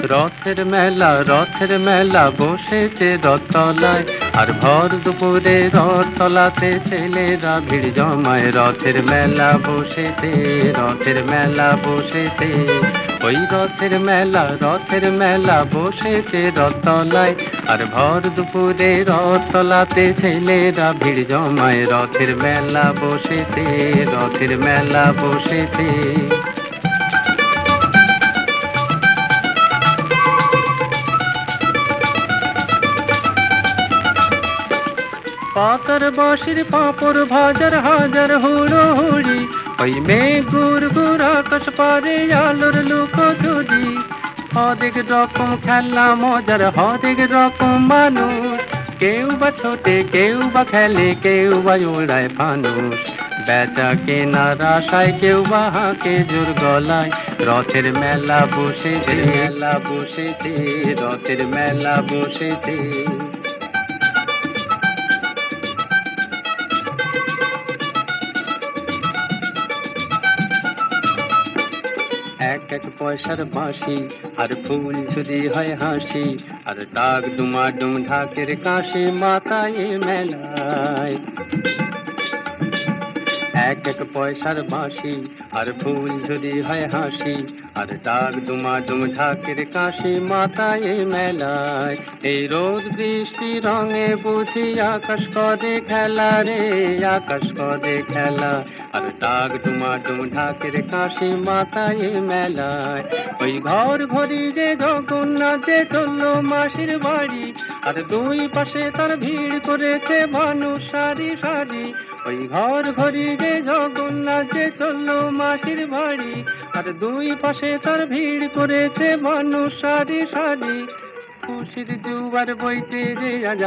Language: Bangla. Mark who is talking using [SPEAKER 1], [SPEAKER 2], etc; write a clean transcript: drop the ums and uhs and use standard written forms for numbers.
[SPEAKER 1] রথের মেলা বসেছে রথতলায়, আর ভর দুপুরে রথতলাতে ছেলেরা ভিড় জমায়। রথের মেলা বসেছে, রথের মেলা বসেছে, ওই রথের মেলা বসেছে রথতলায়, আর ভর দুপুরে রথতলাতে ছেলেরা ভিড় জমায়। রথের মেলা বসেছে, রথের মেলা বসেছে। পাতার বাঁশির পাঁপড় ভাজার হাজার হুড়োহুড়ি, ওই মেঘ গুড় গুড় আকাশ পারে আলোর লুকোচুরি। হরেক রকম খেলা মজার, হরেক রকম মানুষ, কেউ বা ছোটে, কেউ বা খেলে, কেউ বা ওড়ায় ফানুষ। বেচা কেনার আশায় কেউ বা হাঁকে জোর গলায়। রথের মেলা বসেছে, মেলা বসেছে, রথের মেলা বসেছে। এক এক পয়সার বাঁশি, আর ফুল ঝুরি হয় হাসি, আর ডাক ডুমাডুম ঢাকের কাশি মাথায় মেলায়। এক এক পয়সার বাঁশি, আর ফুল ঝুরি হয় হাসি, আর ডাক ডুমাডুম ঢাকের কাশি মাথায় মেলায়। এই রোদ বৃষ্টি রঙে বুঝি আকাশ করে খেলা রে, আকাশ করে খেলা, আর ডাক ডুমাডুম ঢাকের কাশি মাথায় মেলায়। ওই ঘর ঘড়ি যে জগন্নাথে চললো মাসির বাড়ি, আর দুই পাশে তার ভিড় করেছে মানুষ সারি সারি। ওই ঘর ঘড়ি যে জগন্নাথে চললো মাসির বাড়ি, আর দুই পাশে তার ভিড় করেছে মানুষ সারি সারি। খুশির জুয়ার বইতে যে আজ